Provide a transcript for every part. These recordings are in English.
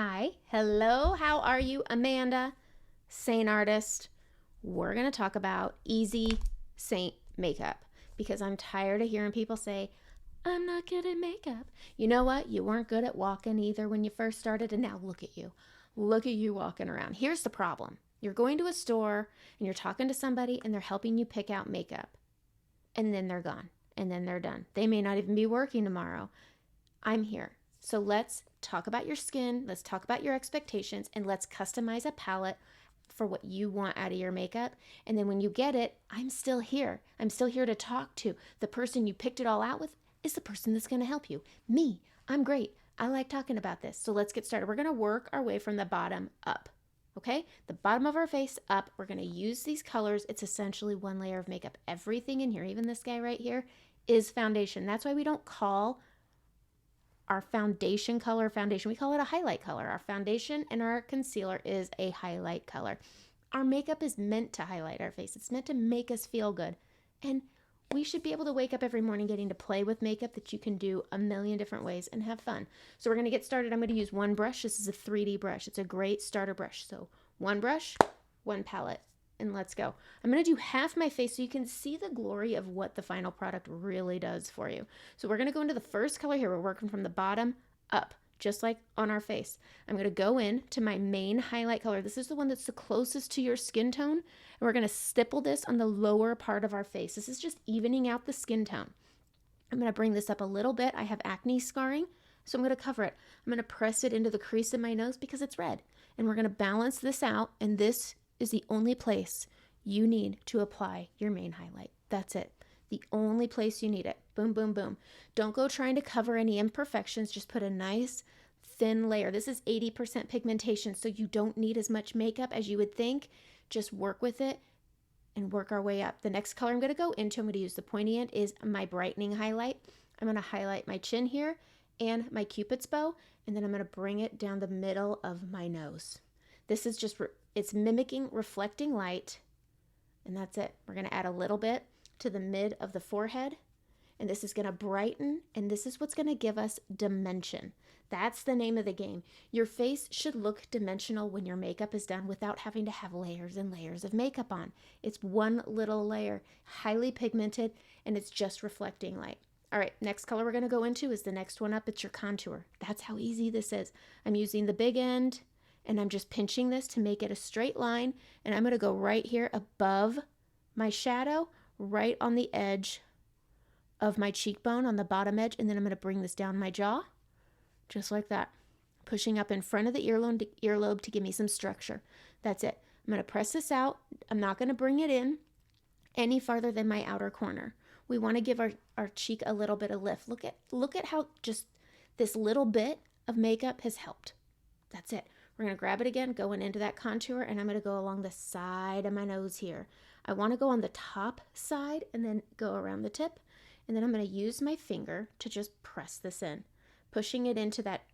Hi, hello, how are you? Amanda, Seint Artist. We're going to talk about easy Seint makeup because I'm tired of hearing people say, I'm not good at makeup. You know what? You weren't good at walking either when you first started, and now look at you. Look at you walking around. Here's the problem. You're going to a store and you're talking to somebody and they're helping you pick out makeup, and then they're gone, and then they're done. They may not even be working tomorrow. I'm here. So let's talk about your skin, let's talk about your expectations, and let's customize a palette for what you want out of your makeup. And then when you get it, I'm still here. I'm still here to talk to. The person you picked it all out with is the person that's going to help you. Me, I'm great. I like talking about this. So let's get started. We're going to work our way from the bottom up. Okay, the bottom of our face up. We're going to use these colors. It's essentially one layer of makeup. Everything in here, even this guy right here, is foundation. That's why we don't call our foundation color foundation. We call it a highlight color. Our foundation and our concealer is a highlight color. Our makeup is meant to highlight our face. It's meant to make us feel good. And we should be able to wake up every morning getting to play with makeup that you can do a million different ways and have fun. So we're going to get started. I'm going to use one brush. This is a 3D brush. It's a great starter brush. So one brush, one palette, and let's go. I'm going to do half my face so you can see the glory of what the final product really does for you. So we're going to go into the first color here. We're working from the bottom up, just like on our face. I'm going to go in to my main highlight color. This is the one that's the closest to your skin tone. And we're going to stipple this on the lower part of our face. This is just evening out the skin tone. I'm going to bring this up a little bit. I have acne scarring, so I'm going to cover it. I'm going to press it into the crease of my nose because it's red. And we're going to balance this out, and this is the only place you need to apply your main highlight. That's it. The only place you need it. Boom, boom, boom. Don't go trying to cover any imperfections. Just put a nice thin layer. This is 80% pigmentation, so you don't need as much makeup as you would think. Just work with it and work our way up. The next color I'm going to go into, I'm going to use the pointy end, is my brightening highlight. I'm going to highlight my chin here and my Cupid's bow, and then I'm going to bring it down the middle of my nose. This is just, it's mimicking reflecting light, and that's it. We're going to add a little bit to the mid of the forehead, and this is going to brighten, and this is what's going to give us dimension. That's the name of the game. Your face should look dimensional when your makeup is done without having to have layers and layers of makeup on. It's one little layer, highly pigmented, and it's just reflecting light. All right, next color we're going to go into is the next one up. It's your contour. That's how easy this is. I'm using the big end, and I'm just pinching this to make it a straight line, and I'm going to go right here above my shadow, right on the edge of my cheekbone on the bottom edge, and then I'm going to bring this down my jaw, just like that, pushing up in front of the earlobe to give me some structure. That's it. I'm going to press this out. I'm not going to bring it in any farther than my outer corner. We want to give our cheek a little bit of lift. Look at how just this little bit of makeup has helped. That's it. We're going to grab it again, going into that contour, and I'm going to go along the side of my nose here. I want to go on the top side and then go around the tip, and then I'm going to use my finger to just press this in, pushing it into that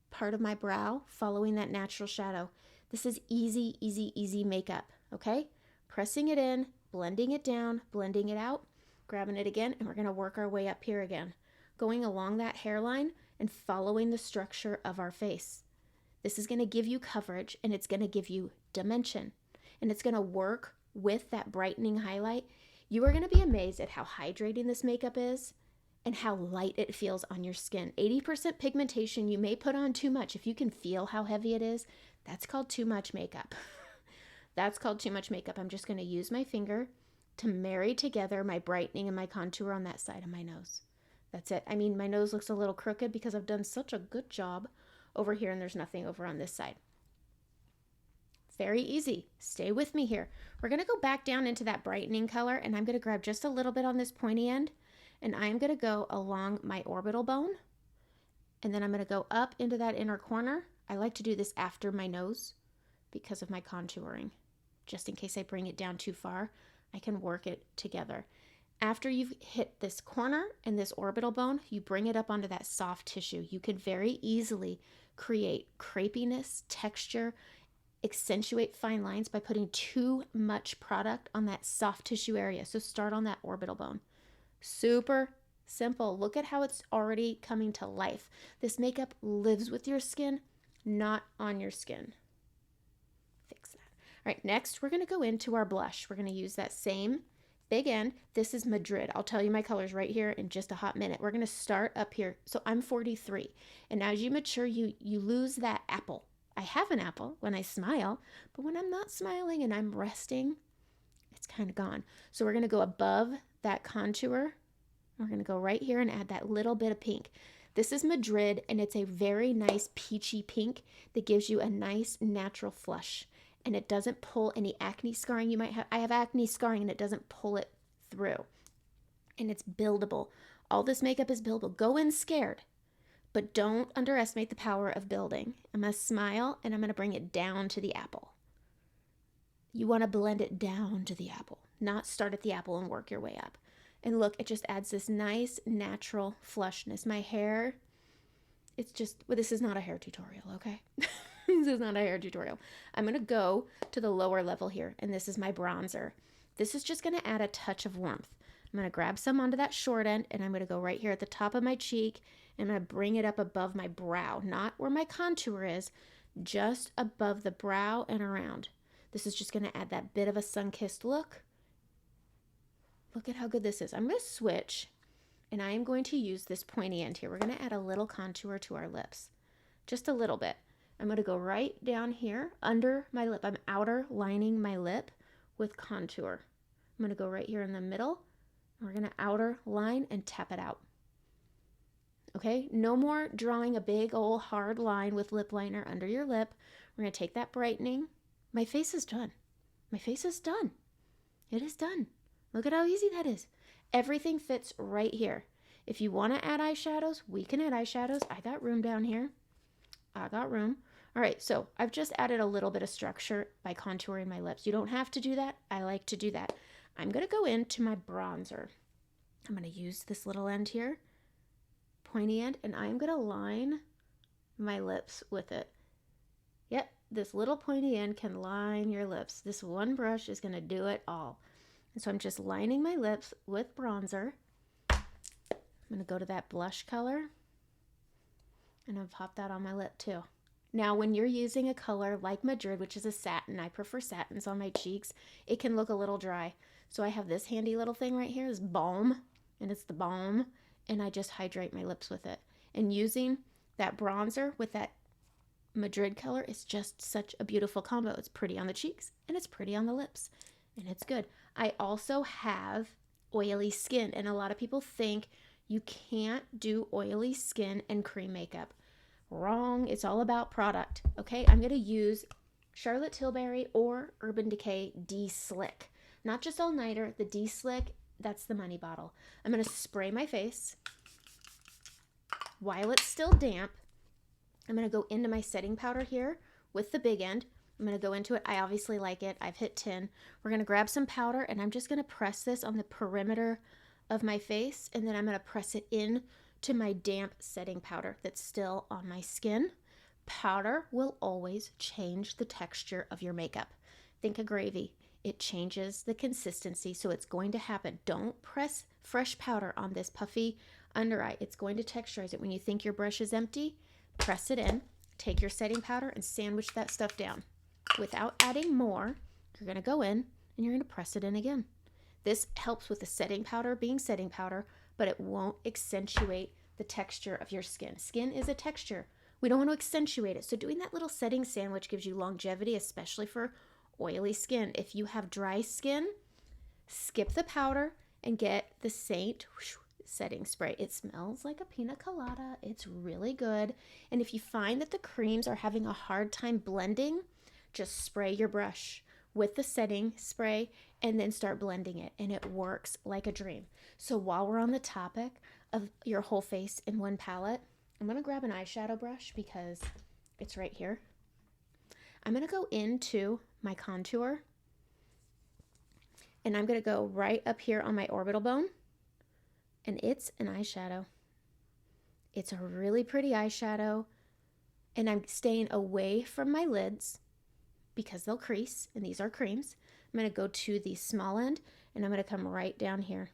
part of my brow, following that natural shadow. This is easy, easy, easy makeup, okay? Pressing it in, blending it down, blending it out, grabbing it again, and we're going to work our way up here again, going along that hairline and following the structure of our face. This is going to give you coverage, and it's going to give you dimension, and it's going to work with that brightening highlight. You are going to be amazed at how hydrating this makeup is and how light it feels on your skin. 80% pigmentation, you may put on too much. If you can feel how heavy it is, that's called too much makeup. That's called too much makeup. I'm just going to use my finger to marry together my brightening and my contour on that side of my nose. That's it. I mean, my nose looks a little crooked because I've done such a good job over here, and there's nothing over on this side. Very easy. Stay with me here. We're going to go back down into that brightening color, and I'm going to grab just a little bit on this pointy end, and I'm going to go along my orbital bone, and then I'm going to go up into that inner corner. I like to do this after my nose because of my contouring. Just in case I bring it down too far, I can work it together. After you've hit this corner and this orbital bone, you bring it up onto that soft tissue. You could very easily create crepiness, texture, accentuate fine lines by putting too much product on that soft tissue area. So start on that orbital bone. Super simple. Look at how it's already coming to life. This makeup lives with your skin. not on your skin. Fix that. All right, next we're going to go into our blush. We're going to use that same big end. This is Madrid. I'll tell you my colors right here in just a hot minute. We're going to start up here. So I'm 43. And as you mature, you lose that apple. I have an apple when I smile, but when I'm not smiling and I'm resting, it's kind of gone. So we're going to go above that contour. We're going to go right here and add that little bit of pink. This is Madrid, and it's a very nice peachy pink that gives you a nice natural flush. And it doesn't pull any acne scarring you might have. I have acne scarring, and it doesn't pull it through. And it's buildable. All this makeup is buildable. Go in scared, but don't underestimate the power of building. I'm going to smile, and I'm going to bring it down to the apple. You want to blend it down to the apple, not start at the apple and work your way up. And look, it just adds this nice natural flushness. My hair, it's just, well, this is not a hair tutorial, okay? This is not a hair tutorial. I'm going to go to the lower level here, and this is my bronzer. This is just going to add a touch of warmth. I'm going to grab some onto that short end, and I'm going to go right here at the top of my cheek, and I'm going to bring it up above my brow, not where my contour is, just above the brow and around. This is just going to add that bit of a sun-kissed look. Look at how good this is. I'm going to switch, and I am going to use this pointy end here. We're going to add a little contour to our lips, just a little bit. I'm going to go right down here under my lip. I'm outer lining my lip with contour. I'm going to go right here in the middle. We're going to outer line and tap it out. Okay, no more drawing a big old hard line with lip liner under your lip. We're going to take that brightening. My face is done. My face is done. It is done. Look at how easy that is. Everything fits right here. If you want to add eyeshadows, we can add eyeshadows. I got room down here. I got room. All right, so I've just added a little bit of structure by contouring my lips. You don't have to do that. I like to do that. I'm going to go into my bronzer. I'm going to use this little end here, pointy end, and I'm going to line my lips with it. Yep, this little pointy end can line your lips. This one brush is going to do it all. And so I'm just lining my lips with bronzer. I'm going to go to that blush color, and I'll pop that on my lip too. Now, when you're using a color like Madrid, which is a satin, I prefer satins on my cheeks, it can look a little dry. So I have this handy little thing right here, this balm, and it's the balm, and I just hydrate my lips with it. And using that bronzer with that Madrid color is just such a beautiful combo. It's pretty on the cheeks, and it's pretty on the lips, and it's good. I also have oily skin, and a lot of people think you can't do oily skin and cream makeup. Wrong. It's all about product. Okay, I'm going to use Charlotte Tilbury or Urban Decay D-Slick. Not just all nighter, the D-Slick, that's the money bottle. I'm going to spray my face while it's still damp. I'm going to go into my setting powder here with the big end. I'm going to go into it. I obviously like it. I've hit 10. We're going to grab some powder, and I'm just going to press this on the perimeter of my face, and then I'm going to press it in to my damp setting powder that's still on my skin. Powder will always change the texture of your makeup. Think of gravy. It changes the consistency, so it's going to happen. Don't press fresh powder on this puffy under eye. It's going to texturize it. When you think your brush is empty, press it in, take your setting powder, and sandwich that stuff down. Without adding more, you're going to go in and you're going to press it in again. This helps with the setting powder being setting powder, but it won't accentuate the texture of your skin. Skin is a texture. We don't want to accentuate it. So doing that little setting sandwich gives you longevity, especially for oily skin. If you have dry skin, skip the powder and get the Seint setting spray. It smells like a pina colada. It's really good. And if you find that the creams are having a hard time blending, just spray your brush with the setting spray and then start blending it, and it works like a dream. So while we're on the topic of your whole face in one palette, I'm going to grab an eyeshadow brush because it's right here. I'm going to go into my contour, and I'm going to go right up here on my orbital bone, and it's an eyeshadow. It's a really pretty eyeshadow, and I'm staying away from my lids because they'll crease, and these are creams. I'm going to go to the small end, and I'm going to come right down here.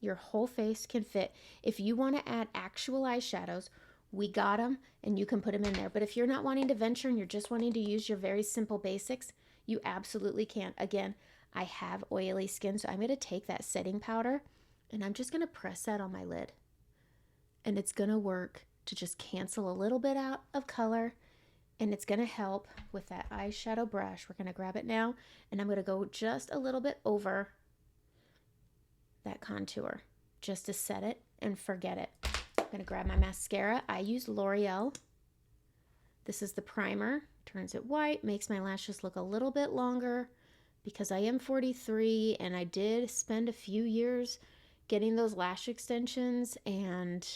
Your whole face can fit. If you want to add actual eyeshadows, we got them and you can put them in there. But if you're not wanting to venture and you're just wanting to use your very simple basics, you absolutely can. Again, I have oily skin, so I'm going to take that setting powder and I'm just going to press that on my lid. And it's going to work to just cancel a little bit out of color, and it's going to help with that eyeshadow brush. We're going to grab it now, and I'm going to go just a little bit over that contour just to set it and forget it. I'm going to grab my mascara. I use L'Oreal. This is the primer. Turns it white, makes my lashes look a little bit longer because I am 43 and I did spend a few years getting those lash extensions, and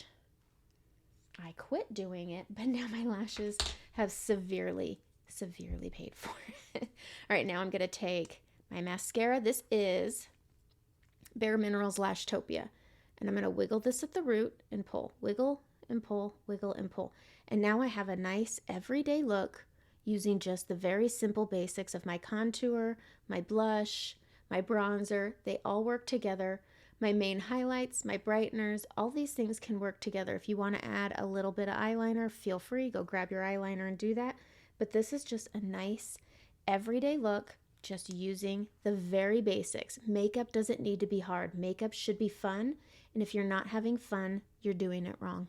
I quit doing it, but now my lashes have severely paid for it. All right, now I'm going to take my mascara. This is Bare Minerals Lashtopia, and I'm going to wiggle this at the root and pull. Wiggle and pull, wiggle and pull. And now I have a nice everyday look using just the very simple basics of my contour, my blush, my bronzer. They all work together. My main highlights, my brighteners, all these things can work together. If you want to add a little bit of eyeliner, feel free. Go grab your eyeliner and do that. But this is just a nice everyday look, just using the very basics. Makeup doesn't need to be hard. Makeup should be fun. And if you're not having fun, you're doing it wrong.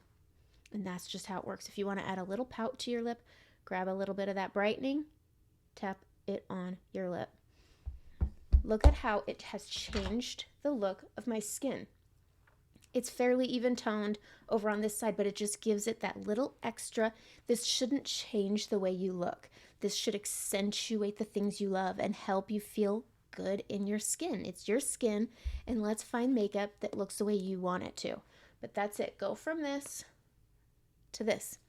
And that's just how it works. If you want to add a little pout to your lip, grab a little bit of that brightening, tap it on your lip. Look at how it has changed the look of my skin. It's fairly even toned over on this side, but it just gives it that little extra. This shouldn't change the way you look. This should accentuate the things you love and help you feel good in your skin. It's your skin, and let's find makeup that looks the way you want it to. But that's it. Go from this to this,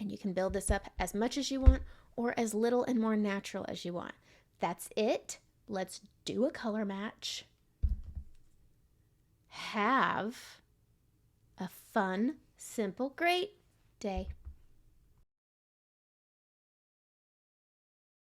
and you can build this up as much as you want or as little and more natural as you want. That's it. Let's do a color match. Have a fun, simple, great day.